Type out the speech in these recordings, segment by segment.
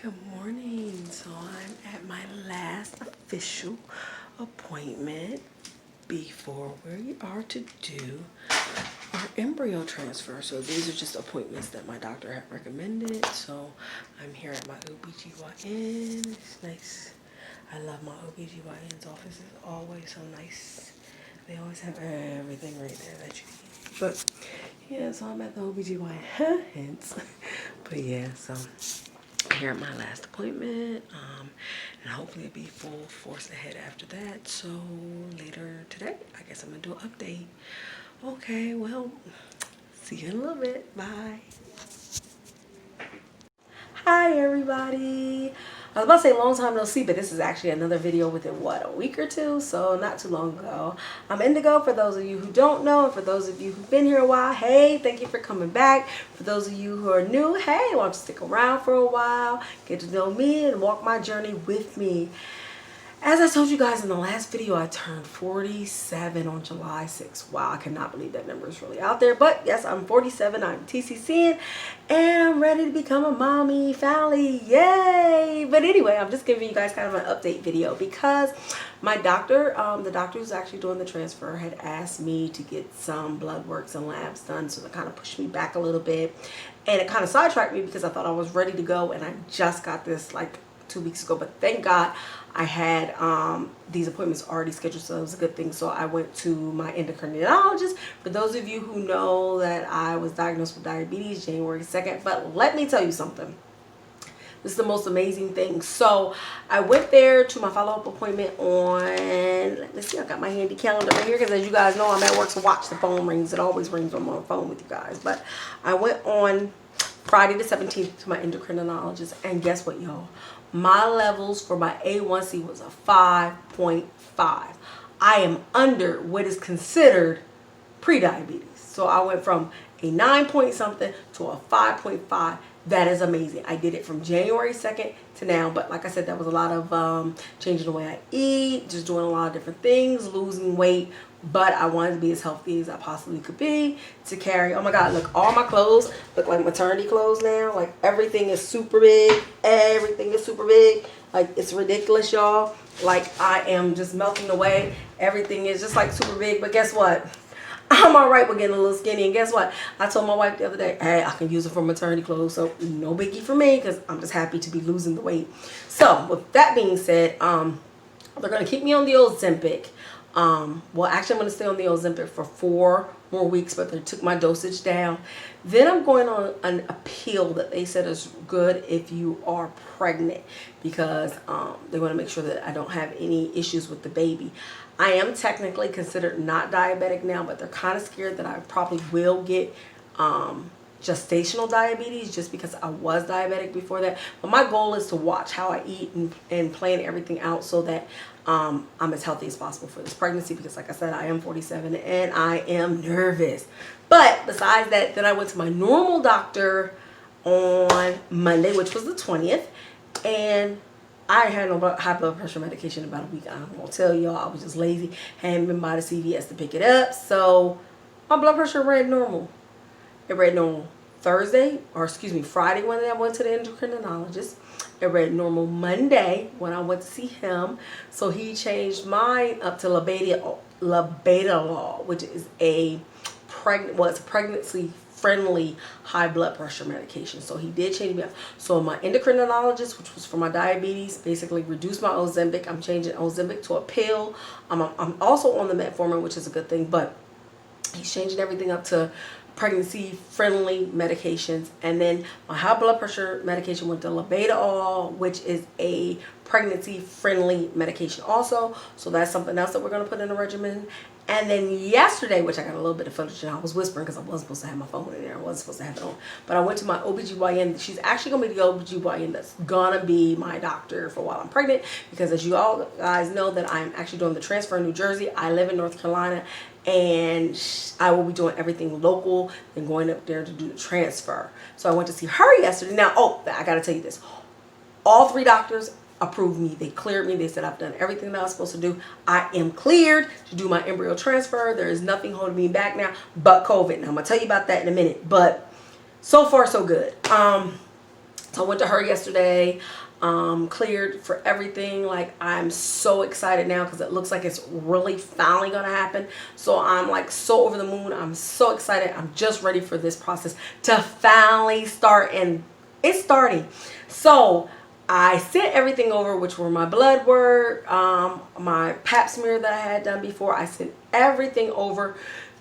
Good morning. So I'm at my last official appointment before we are to do our embryo transfer. So these are just appointments that my doctor had recommended. So I'm here at my OBGYN. It's nice. I love my OBGYN's office. It's always so nice. They always have everything right there that you need. But yeah, so I'm at the OBGYN. Hence. But yeah, so here at my last appointment, and hopefully it'll be full force ahead after that. So later today, I guess I'm gonna do an update. Okay, well, see you in a little bit. Bye. Hi everybody. I was about to say long time no see, but this is actually another video within what, a week or two, so not too long ago. I'm Indigo, for those of you who don't know, and for those of you who've been here a while, hey, thank you for coming back. For those of you who are new, hey, why don't you stick around for a while, get to know me and walk my journey with me. As I told you guys in the last video, I turned 47 on July 6th. Wow, I cannot believe that number is really out there. But yes, I'm 47. I'm TCCing, and I'm ready to become a mommy, finally. Yay! But anyway, I'm just giving you guys kind of an update video because my doctor, the doctor who's actually doing the transfer, had asked me to get some blood works and labs done. So that kind of pushed me back a little bit. And it kind of sidetracked me because I thought I was ready to go. And I just got this like 2 weeks ago. But thank God I had these appointments already scheduled, so it was a good thing. So I went to my endocrinologist. For those of you who know that I was diagnosed with diabetes January 2nd, but let me tell you something. This is the most amazing thing. So I went there to my follow-up appointment on, let me see, I got my handy calendar right here because as you guys know, I'm at work, so watch the phone rings. It always rings when I'm on the phone with you guys. But I went on Friday the 17th to my endocrinologist, and guess what, y'all? My levels for my A1C was a 5.5. I am under what is considered pre-diabetes. So I went from a 9 point something to a 5.5. That is amazing. I did it from January 2nd to now. But like I said, that was a lot of changing the way I eat, just doing a lot of different things, losing weight. But I wanted to be as healthy as I possibly could be to carry. Oh my God, look, all my clothes look like maternity clothes now. Like everything is super big. Everything is super big. Like it's ridiculous, y'all. Like I am just melting away. Everything is just like super big. But guess what? I'm all right with getting a little skinny. And guess what? I told my wife the other day, hey, I can use it for maternity clothes. So no biggie for me because I'm just happy to be losing the weight. So with that being said, they're going to keep me on the Ozempic. Well, actually, I'm going to stay on the Ozempic for 4 more weeks, but they took my dosage down. Then I'm going on an appeal that they said is good if you are pregnant because they want to make sure that I don't have any issues with the baby. I am technically considered not diabetic now, but they're kind of scared that I probably will get gestational diabetes just because I was diabetic before that. But my goal is to watch how I eat and plan everything out so that I'm as healthy as possible for this pregnancy because like I said, I am 47 and I am nervous. But besides that, then I went to my normal doctor on Monday, which was the 20th, and I had no high blood pressure medication in about a week. I'm gonna tell y'all, I was just lazy. Hadn't been by the CVS to pick it up, so my blood pressure read normal. It read normal Friday when I went to the endocrinologist. It read normal Monday when I went to see him. So he changed mine up to labetalol, which is it's a pregnancy friendly high blood pressure medication. So he did change me up. So my endocrinologist, which was for my diabetes, basically reduced my Ozempic. I'm changing Ozempic to a pill. I'm also on the metformin, which is a good thing, but he's changing everything up to pregnancy friendly medications. And then my high blood pressure medication went to labetalol, which is a pregnancy friendly medication also. So that's something else that we're going to put in the regimen. And then yesterday, which I got a little bit of footage and I was whispering because I wasn't supposed to have my phone in there. I wasn't supposed to have it on. But I went to my OBGYN. She's actually going to be the OBGYN that's going to be my doctor for while I'm pregnant. Because as you all guys know that I'm actually doing the transfer in New Jersey. I live in North Carolina. And I will be doing everything local and going up there to do the transfer. So I went to see her yesterday. Now, I got to tell you this. All 3 doctors approved me. They cleared me. They said I've done everything that I was supposed to do. I am cleared to do my embryo transfer. There is nothing holding me back now but COVID. Now, I'm going to tell you about that in a minute. But so far, so good. So I went to her yesterday, cleared for everything. Like, I'm so excited now because it looks like it's really finally gonna happen. So I'm like so over the moon. I'm so excited. I'm just ready for this process to finally start, and it's starting. So I sent everything over, which were my blood work, my pap smear that I had done before. I sent everything over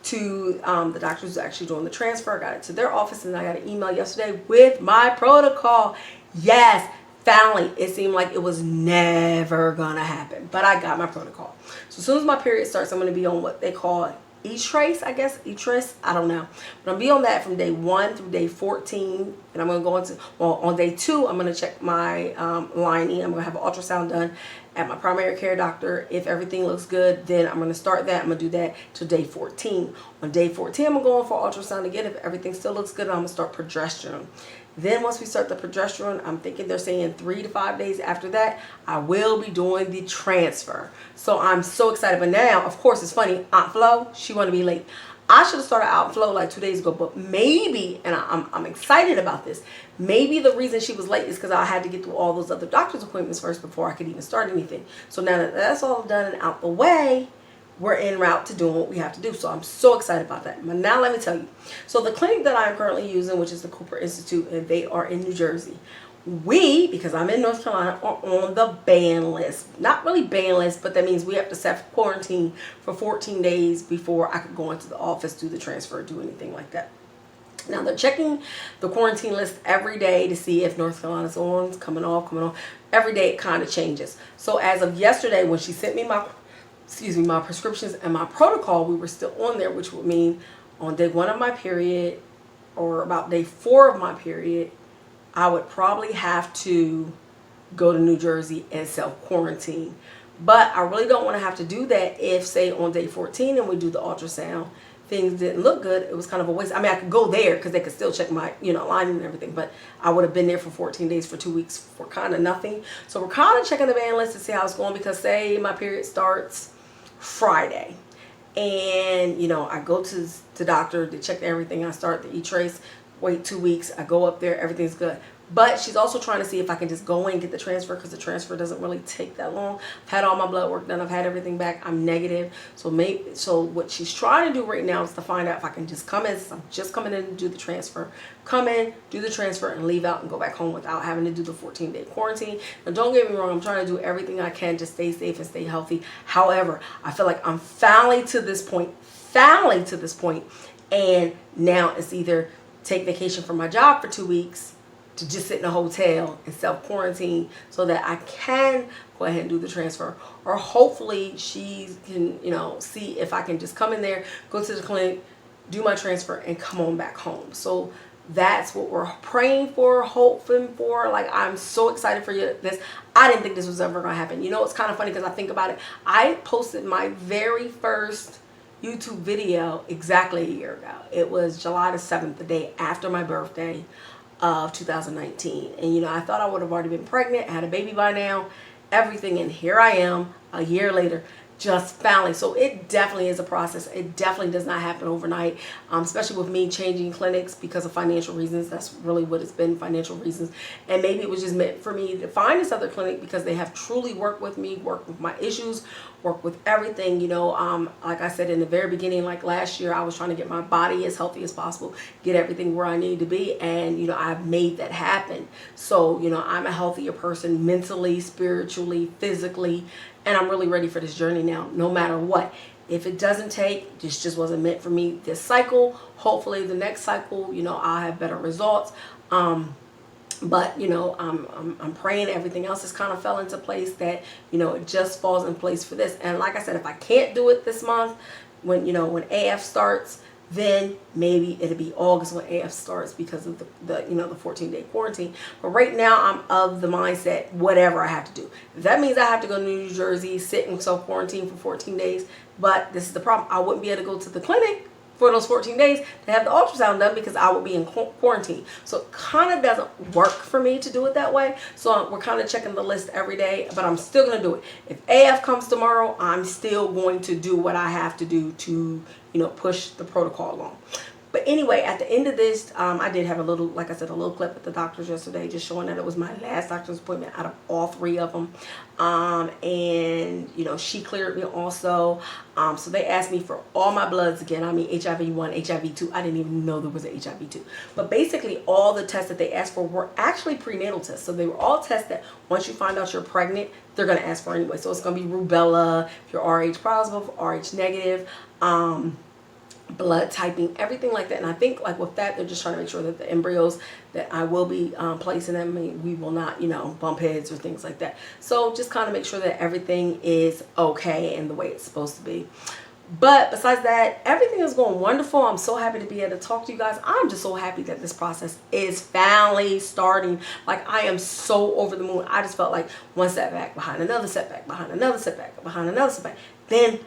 to the doctor who's actually doing the transfer. I got it to their office, and I got an email yesterday with my protocol. Yes, finally. It seemed like it was never gonna happen, but I got my protocol. So as soon as my period starts, I'm gonna be on what they call E-trace, I guess. E-trace, I don't know. But I'm gonna be on that from day 1 through day 14. And I'm gonna go into, well, on day 2, I'm gonna check my lining. I'm gonna have an ultrasound done at my primary care doctor. If everything looks good, then I'm gonna start that. I'm gonna do that till day 14. On day 14, I'm gonna go in for ultrasound again. If everything still looks good, I'm gonna start progesterone. Then once we start the progesterone, I'm thinking they're saying 3 to 5 days after that, I will be doing the transfer. So I'm so excited. But now, of course, it's funny. Aunt Flo, she wanted to be late. I should have started Aunt Flo like 2 days ago, but maybe, and I'm excited about this, maybe the reason she was late is because I had to get through all those other doctor's appointments first before I could even start anything. So now that that's all done and out the way, we're en route to doing what we have to do. So I'm so excited about that. But now let me tell you. So the clinic that I'm currently using, which is the Cooper Institute, and they are in New Jersey. We, because I'm in North Carolina, are on the ban list. Not really ban list, but that means we have to self-quarantine for 14 days before I could go into the office, do the transfer, do anything like that. Now they're checking the quarantine list every day to see if North Carolina's on, coming off, coming on. Every day it kind of changes. So as of yesterday, when she sent me my prescriptions and my protocol, we were still on there, which would mean on day 1 of my period, or about day 4 of my period, I would probably have to go to New Jersey and self-quarantine. But I really don't want to have to do that if, say, on day 14 and we do the ultrasound, things didn't look good. It was kind of a waste. I mean, I could go there because they could still check my, lining and everything, but I would have been there for 14 days for 2 weeks for kind of nothing. So we're kind of checking the ban list to see how it's going, because say my period starts Friday, and I go to the doctor to check everything. I start the E-trace, wait 2 weeks, I go up there, everything's good. But she's also trying to see if I can just go in and get the transfer, because the transfer doesn't really take that long. I've had all my blood work done. I've had everything back. I'm negative. So what she's trying to do right now is to find out if I can just come in. I'm just coming in to do the transfer. Come in, do the transfer, and leave out and go back home without having to do the 14-day quarantine. Now, don't get me wrong. I'm trying to do everything I can to stay safe and stay healthy. However, I feel like I'm finally to this point. And now it's either take vacation from my job for 2 weeks, to just sit in a hotel and self-quarantine so that I can go ahead and do the transfer. Or hopefully she can, see if I can just come in there, go to the clinic, do my transfer, and come on back home. So that's what we're praying for, hoping for. Like, I'm so excited for this. I didn't think this was ever going to happen. It's kind of funny because I think about it. I posted my very first YouTube video exactly a year ago. It was July the 7th, the day after my birthday of 2019. And I thought I would have already been pregnant, had a baby by now, everything, and here I am a year later, just finally. So it definitely is a process. It definitely does not happen overnight, especially with me changing clinics because of financial reasons. That's really what it's been, financial reasons. And maybe it was just meant for me to find this other clinic because they have truly worked with me, worked with my issues, worked with everything. Like I said in the very beginning, like last year, I was trying to get my body as healthy as possible, get everything where I need to be, and I've made that happen. So I'm a healthier person mentally, spiritually, physically, and I'm really ready for this journey now, no matter what. If it doesn't take, this just wasn't meant for me this cycle. Hopefully the next cycle, I'll have better results. But I'm praying everything else has kind of fell into place, that it just falls in place for this. And like I said, if I can't do it this month, when AF starts, then maybe it'll be August when AF starts because of the 14-day quarantine. But right now I'm of the mindset, whatever I have to do. If that means I have to go to New Jersey, sit in self-quarantine for 14 days, but this is the problem. I wouldn't be able to go to the clinic for those 14 days to have the ultrasound done because I would be in quarantine. So it kind of doesn't work for me to do it that way. So we're kind of checking the list every day, but I'm still going to do it. If AF comes tomorrow, I'm still going to do what I have to do to, push the protocol along. But anyway, at the end of this, I did have a little, like I said, a little clip at the doctor's yesterday, just showing that it was my last doctor's appointment out of all 3 of them. And you know, she cleared me also. So they asked me for all my bloods again. I mean, HIV-1, HIV-2. I didn't even know there was an HIV-2. But basically, all the tests that they asked for were actually prenatal tests. So they were all tests that once you find out you're pregnant, they're going to ask for anyway. So it's going to be rubella, if you're Rh positive, Rh negative, blood typing, everything like that. And I think like with that, they're just trying to make sure that the embryos that I will be placing them, we will not, you know, bump heads or things like that. So just kind of make sure that everything is okay and the way it's supposed to be. But besides that, everything is going wonderful. I'm so happy to be able to talk to you guys. I'm just so happy that this process is finally starting. Like, I am so over the moon. I just felt like one setback behind another setback, behind another setback, behind another setback. Then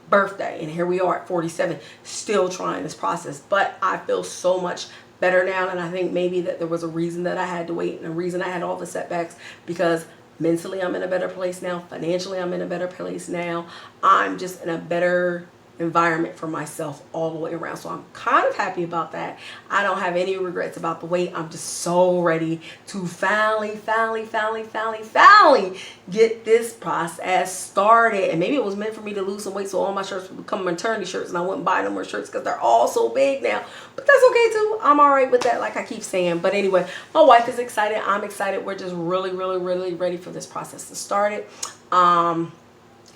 birthday, and here we are at 47, still trying this process. But I feel so much better now, and I think maybe that there was a reason that I had to wait, and a reason I had all the setbacks, because mentally I'm in a better place now, financially I'm in a better place now, I'm just in a better environment for myself all the way around. So I'm kind of happy about that. I don't have any regrets about the wait. I'm just so ready to finally get this process started. And maybe it was meant for me to lose some weight so all my shirts would become maternity shirts and I wouldn't buy no more shirts because they're all so big now. But that's okay too. I'm all right with that, like I keep saying. But anyway, my wife is excited. I'm excited. We're just really ready for this process to start it.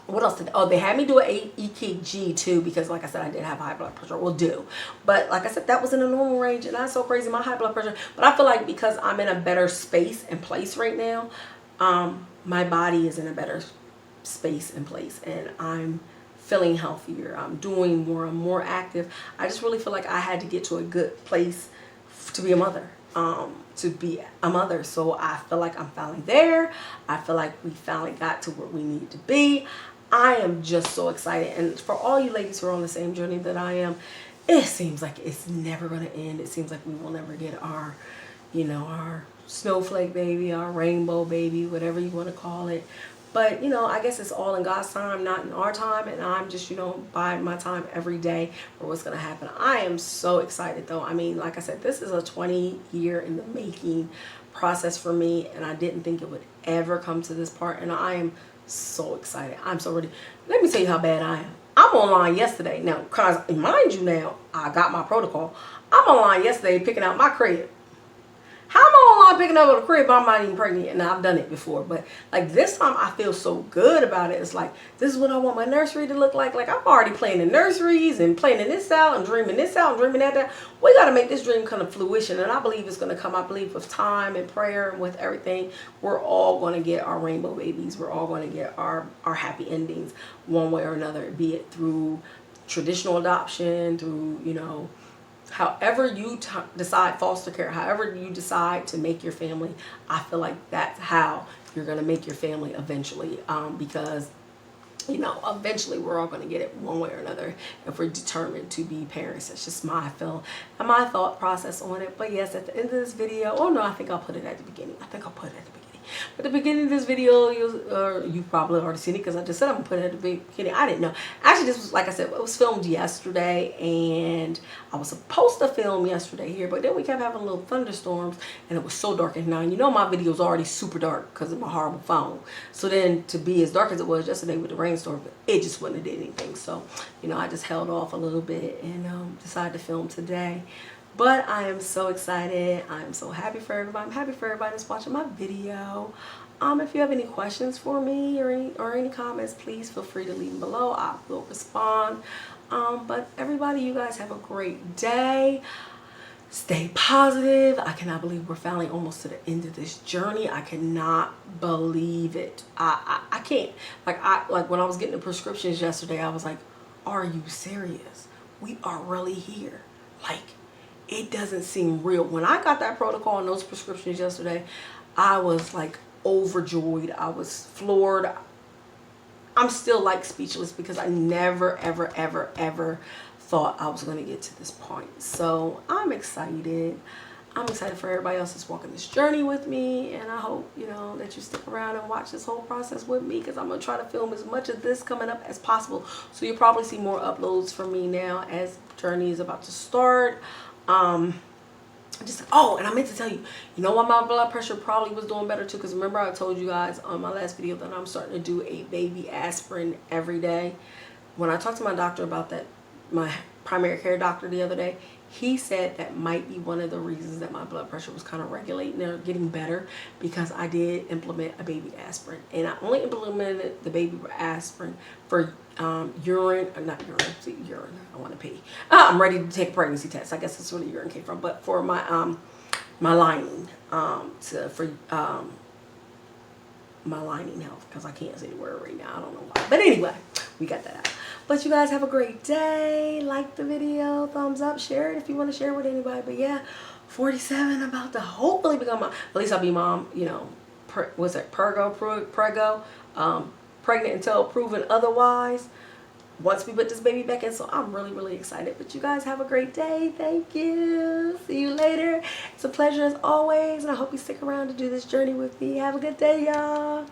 What else did, oh, they had me do an EKG too, because like I said, I did have high blood pressure. Well, but like I said, that was in a normal range, and that's so crazy, my high blood pressure. But I feel like because I'm in a better space and place right now, my body is in a better space and place, and I'm feeling healthier. I'm doing more. I'm more active. I just really feel like I had to get to a good place to be a mother. So I feel like I'm finally there. I feel like we finally got to where we need to be. I am just so excited. And for all you ladies who are on the same journey that I am, it seems like it's never going to end. It seems like we will never get our, you know, our snowflake baby, our rainbow baby, whatever you want to call it. But, you know, I guess it's all in God's time, not in our time. And I'm just, you know, biding my time every day for what's going to happen. I am so excited, though. I mean, like I said, this is a 20-year in the making process for me. And I didn't think it would ever come to this part. And I am so excited. I'm so ready. Let me tell you how bad I am. I'm online yesterday. Now, because mind you now, I got my protocol. I'm online yesterday picking out my crib. How am I online picking up a crib? I'm not even pregnant, and I've done it before. But like this time, I feel so good about it. It's like, this is what I want my nursery to look like. Like, I'm already planning nurseries and planning this out and dreaming this out and dreaming that. We got to make this dream come to fruition, and I believe it's going to come. I believe with time and prayer and with everything, we're all going to get our rainbow babies. We're all going to get our happy endings one way or another, be it through traditional adoption, through, you know, however you decide, foster care, however you decide to make your family. I feel like that's how you're going to make your family eventually, because, you know, eventually we're all going to get it one way or another if we're determined to be parents. That's just my feel and my thought process on it. But yes, at the end of this video, oh no, I think I'll put it at the beginning. But at the beginning of this video, you've probably already seen it because I just said I'm gonna put it at the beginning. I didn't know. Actually, this was, like I said, it was filmed yesterday, and I was supposed to film yesterday here, but then we kept having little thunderstorms, and it was so dark at night. You know, my video is already super dark because of my horrible phone. So then to be as dark as it was yesterday with the rainstorm, it just wouldn't have did anything. So, you know, I just held off a little bit and decided to film today. But I am so excited. I'm so happy for everybody. I'm happy for everybody that's watching my video. If you have any questions for me or any comments, please feel free to leave them below. I will respond. But everybody, you guys have a great day. Stay positive. I cannot believe we're finally almost to the end of this journey. I cannot believe it. I can't. Like when I was getting the prescriptions yesterday, I was like, are you serious? We are really here. Like, it doesn't seem real. When I got that protocol and those prescriptions yesterday, I was like overjoyed. I was floored. I'm still like speechless because I never, ever thought I was going to get to this point. So I'm excited. I'm excited for everybody else that's walking this journey with me, and I hope, you know, that you stick around and watch this whole process with me, because I'm going to try to film as much of this coming up as possible. So you'll probably see more uploads from me now as journey is about to start. Oh, and I meant to tell you, you know why my blood pressure probably was doing better too? Because remember I told you guys on my last video that I'm starting to do a baby aspirin every day. When I talked to my doctor about that, my primary care doctor the other day, he said that might be one of the reasons that my blood pressure was kind of regulating or getting better, because I did implement a baby aspirin. And I only implemented the baby aspirin for urine, or not urine, see, urine, I want to pee. I'm ready to take a pregnancy test. I guess that's where the urine came from. But for my my lining, my lining health, because I can't say the word right now. I don't know why. But anyway, we got that out. But you guys have a great day. Like the video, thumbs up, share it if you want to share it with anybody. But yeah, 47, about to hopefully become mom. At least I'll be mom, you know, prego, pregnant until proven otherwise, once we put this baby back in. So I'm really, really excited. But you guys have a great day. Thank you. See you later. It's a pleasure as always. And I hope you stick around to do this journey with me. Have a good day, y'all.